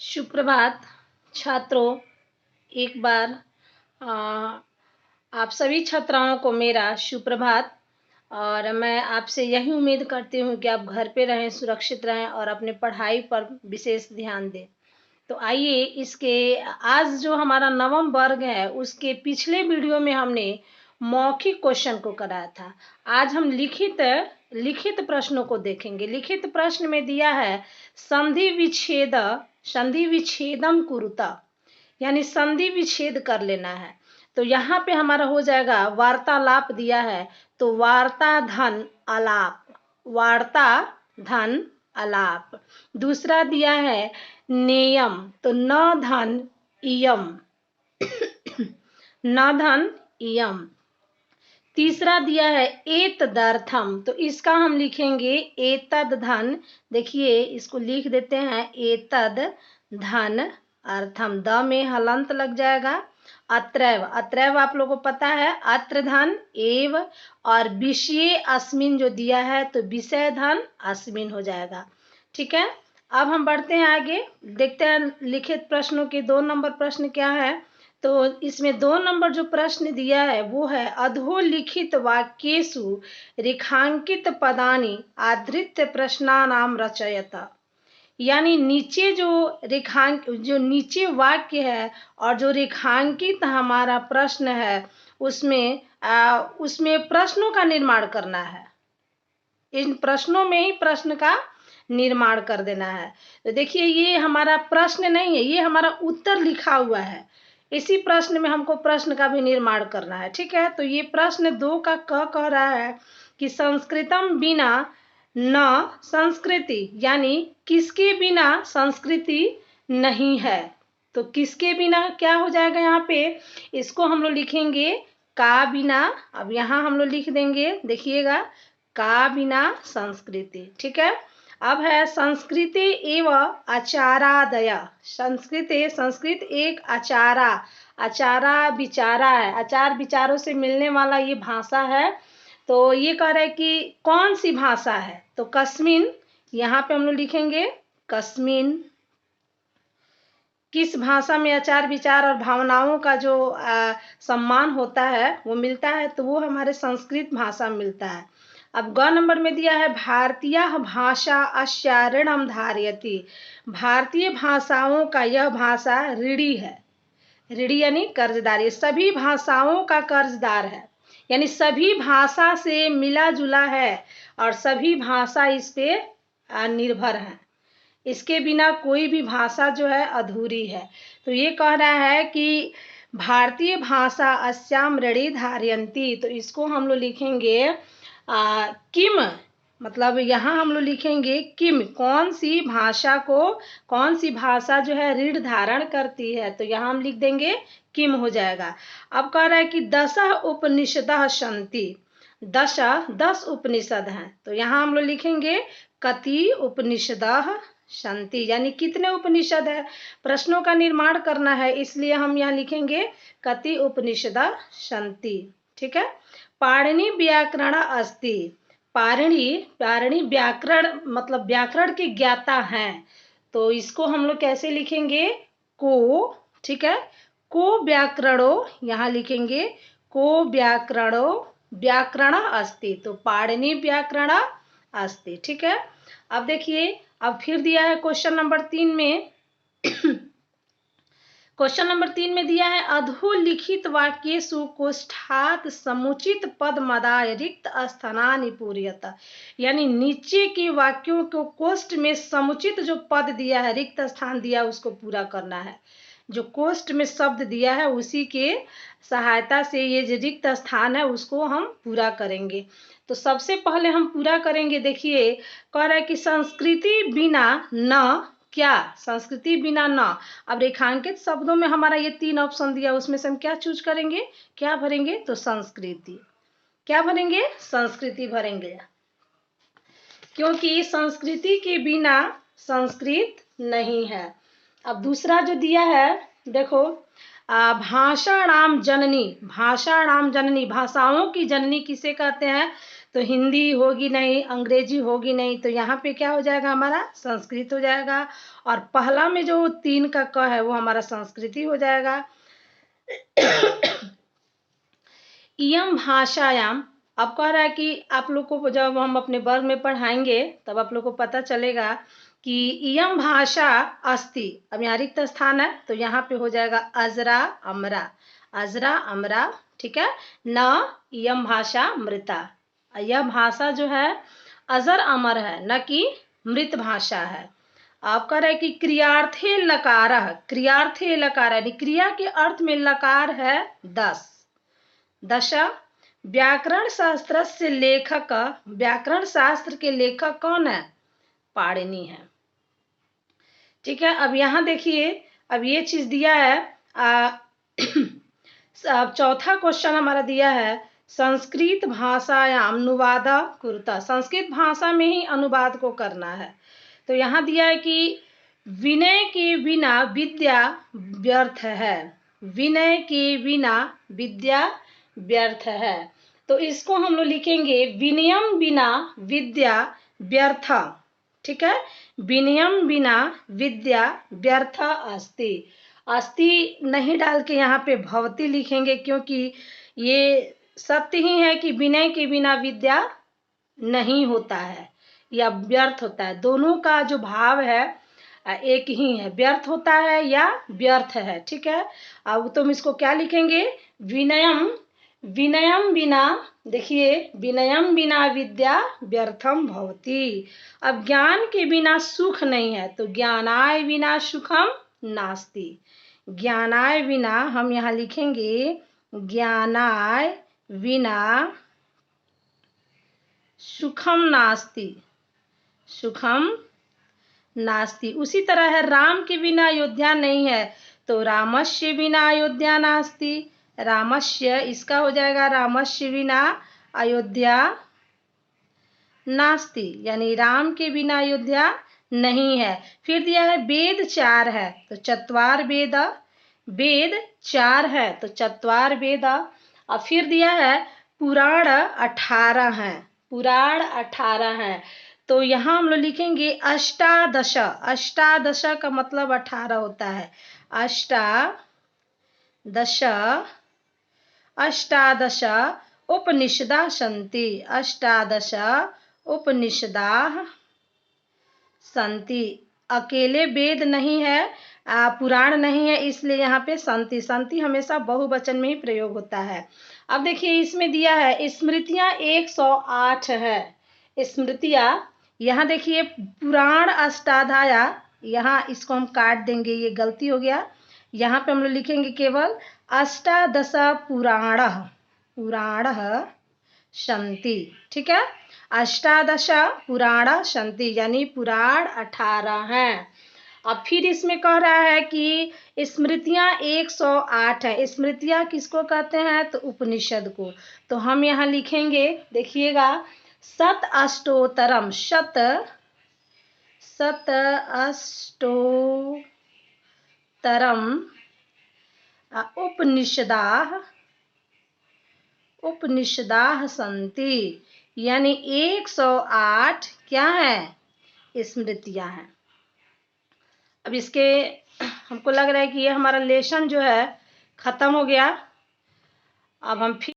सुप्रभात छात्रों। एक बार आ, आप सभी छात्राओं को मेरा सुप्रभात। और मैं आपसे यही उम्मीद करती हूँ कि आप घर पे रहें, सुरक्षित रहें और अपने पढ़ाई पर विशेष ध्यान दें। तो आइए, इसके आज जो हमारा नवम वर्ग है उसके पिछले वीडियो में हमने मौखिक क्वेश्चन को कराया था। आज हम लिखित प्रश्नों को देखेंगे। लिखित प्रश्न में दिया है संधि विच्छेदम कुरुता, यानी संधि विच्छेद कर लेना है। तो यहाँ पे हमारा हो जाएगा वार्तालाप दिया है, तो वार्ता धन अलाप। दूसरा दिया है नेयम, तो न धन इयम। तीसरा दिया है एतदर्थम, तो इसका हम लिखेंगे एतद धन। देखिए इसको लिख देते हैं एतद धन अर्थम, द में हलंत लग जाएगा। अत्रैव आप लोगों को पता है अत्र धन एव, और विषय अस्मिन जो दिया है तो विषय धन अस्मिन हो जाएगा। ठीक है, अब हम बढ़ते हैं आगे, देखते हैं लिखित प्रश्नों के 2 नंबर प्रश्न क्या है। तो इसमें 2 नंबर जो प्रश्न दिया है वो है अधोलिखित वाक्येषु रेखांकित पदानि आधृत्य प्रश्नानाम रचयत, यानी नीचे जो नीचे वाक्य है और जो रेखांकित हमारा प्रश्न है उसमें प्रश्नों का निर्माण करना है। इन प्रश्नों में ही प्रश्न का निर्माण कर देना है। तो देखिए ये हमारा प्रश्न नहीं है, ये हमारा उत्तर लिखा हुआ है। इसी प्रश्न में हमको प्रश्न का भी निर्माण करना है। ठीक है, तो ये प्रश्न 2 का क कह रहा है कि संस्कृतम बिना न संस्कृति, यानी किसके बिना संस्कृति नहीं है। तो किसके बिना क्या हो जाएगा यहाँ पे, इसको हम लोग लिखेंगे का बिना। अब यहाँ हम लोग लिख देंगे, देखिएगा का बिना संस्कृति। ठीक है, अब है संस्कृति एवं आचारादय। संस्कृत एक आचारा विचारा है, आचार विचारों से मिलने वाला ये भाषा है। तो ये कह रहे हैं कि कौन सी भाषा है, तो कस्मिन, यहाँ पे हम लोग लिखेंगे कस्मिन। किस भाषा में आचार विचार और भावनाओं का जो सम्मान होता है वो मिलता है, तो वो हमारे संस्कृत भाषा में मिलता है। अब ग नंबर में दिया है भारतीय भाषा अस्य ऋणम धारयति, भारतीय भाषाओं का यह भाषा ऋणी है। ऋणी यानी कर्जदार, ये सभी भाषाओं का कर्जदार है, यानी सभी भाषा से मिला जुला है और सभी भाषा इस पे निर्भर है। इसके बिना कोई भी भाषा जो है अधूरी है। तो ये कह रहा है कि भारतीय भाषा अस्याम ऋणी धारयन्ति, तो इसको हम लोग लिखेंगे किम, मतलब यहाँ हम लोग लिखेंगे किम, कौन सी भाषा जो है ऋण धारण करती है, तो यहाँ हम लिख देंगे किम हो जाएगा। अब कह रहा है कि 10 उपनिषदः सन्ति, 10 उपनिषद हैं, तो यहाँ हम लोग लिखेंगे कति उपनिषदः सन्ति, यानी कितने उपनिषद है। प्रश्नों का निर्माण करना है इसलिए हम यहाँ लिखेंगे कति उपनिषदः सन्ति। ठीक है, पाणिनि व्याकरण अस्ति, पाणिनि व्याकरण मतलब व्याकरण के ज्ञाता हैं, तो इसको हम लोग कैसे लिखेंगे को। ठीक है, को व्याकरणो, यहाँ लिखेंगे को व्याकरण अस्ति, तो पाणिनि व्याकरण अस्ति। ठीक है, अब देखिए, अब फिर दिया है क्वेश्चन नंबर 3 में क्वेश्चन नंबर 3 में दिया है अधोलिखित वाक्येषु कोष्ठात् समुचित पद मदाय रिक्त स्थानानि पूरयत, यानी नीचे के वाक्यों को कोष्ठ में समुचित जो पद दिया है, रिक्त स्थान दिया, उसको पूरा करना है। जो कोष्ठ में शब्द दिया है उसी के सहायता से ये जो रिक्त स्थान है उसको हम पूरा करेंगे। तो सबसे पहले हम पूरा करेंगे, देखिए कह रहा है कि संस्कृति बिना न क्या, संस्कृति बिना न। अब रेखांकित शब्दों में हमारा ये 3 ऑप्शन दिया, उसमें से हम क्या चूज करेंगे, क्या भरेंगे, तो संस्कृति। क्या भरेंगे, संस्कृति भरेंगे, क्योंकि संस्कृति के बिना संस्कृत नहीं है। अब दूसरा जो दिया है, देखो भाषाणाम जननी, भाषाओं की जननी किसे कहते हैं, तो हिंदी होगी नहीं, अंग्रेजी होगी नहीं, तो यहाँ पे क्या हो जाएगा, हमारा संस्कृत हो जाएगा। और पहला में जो 3 का क है वो हमारा संस्कृति हो जाएगा। इयम भाषायाम, अब कह रहा है कि आप लोग को जब हम अपने वर्ग में पढ़ाएंगे तब आप लोग को पता चलेगा कि इयम भाषा अस्ति, अब यहाँ रिक्त स्थान है तो यहाँ पे हो जाएगा अजरा अमरा, अजरा अमरा, ठीक है न इयम भाषा मृता, यह भाषा जो है अजर अमर है, न कि मृत भाषा है। आप कह रहे हैं कि क्रियार्थे लकार, क्रियार्थे लकार यानी क्रिया के अर्थ में लकार है 10। दशा व्याकरण शास्त्र से लेखक, व्याकरण शास्त्र के लेखक कौन है, पाणिनि है, ठीक है। अब यहाँ देखिए, अब ये चीज दिया है अब चौथा क्वेश्चन हमारा दिया है संस्कृत भाषायाम अनुवाद कुरुता, संस्कृत भाषा में ही अनुवाद को करना है। तो यहाँ दिया है कि विनय के बिना विद्या व्यर्थ है, विनय के बिना विद्या व्यर्थ है। तो इसको हम लोग लिखेंगे विनयम बिना विद्या व्यर्थ, ठीक है, विनयम बिना विद्या व्यर्थ अस्ति, अस्ति नहीं डाल के यहाँ पे भवती लिखेंगे, क्योंकि ये सत्य ही है कि विनय के बिना विद्या नहीं होता है या व्यर्थ होता है, दोनों का जो भाव है एक ही है, व्यर्थ होता है या व्यर्थ है, ठीक है। अब तो हम इसको क्या लिखेंगे, विनयम, विनयम बिना, देखिए विनयम बिना विद्या व्यर्थम भवति। अब ज्ञान के बिना सुख नहीं है, तो ज्ञानाय बिना सुखम नास्ति, ज्ञानाय बिना हम यहाँ लिखेंगे ज्ञानाय बिना सुखम नास्ति, सुखम नास्ति। उसी तरह है राम के बिना अयोध्या नहीं है, तो रामस्य बिना अयोध्या नास्ति, रामस्य इसका हो जाएगा रामस्य बिना अयोध्या नास्ति, यानी राम के बिना अयोध्या नहीं है। फिर दिया है वेद 4 है, तो चत्वार वेद, वेद 4 है तो चत्वार वेद। और फिर दिया है पुराण 18 है, पुराण 18 है, तो यहाँ हम लोग लिखेंगे अष्टादश, अष्टादश का मतलब 18 होता है, अष्टादश, अष्टादश उपनिषदा सन्ति, अष्टादश उपनिषदा सन्ति, अकेले वेद नहीं है, पुराण नहीं है, इसलिए यहाँ पे संति, संति हमेशा बहुवचन में ही प्रयोग होता है। अब देखिए इसमें दिया है स्मृतियाँ 108 है, स्मृतियाँ, यहाँ देखिए पुराण अष्टाध्याया, यहाँ इसको हम काट देंगे, ये गलती हो गया, यहाँ पे हम लोग लिखेंगे केवल अष्टादश पुराण, पुराण सन्ति, ठीक है, अष्टादश पुराण सन्ति यानी पुराण 18 हैं। अब फिर इसमें कह रहा है कि स्मृतियाँ 108 है, स्मृतियाँ किसको कहते हैं, तो उपनिषद को। तो हम यहाँ लिखेंगे, देखिएगा सत अष्टोतरम, शत सत अष्टोतरम उपनिषदाः, उपनिषदाः सन्ति, यानी 108 क्या है, स्मृतियाँ हैं। अब इसके हमको लग रहा है कि ये हमारा लेसन जो है खत्म हो गया। अब हम फिर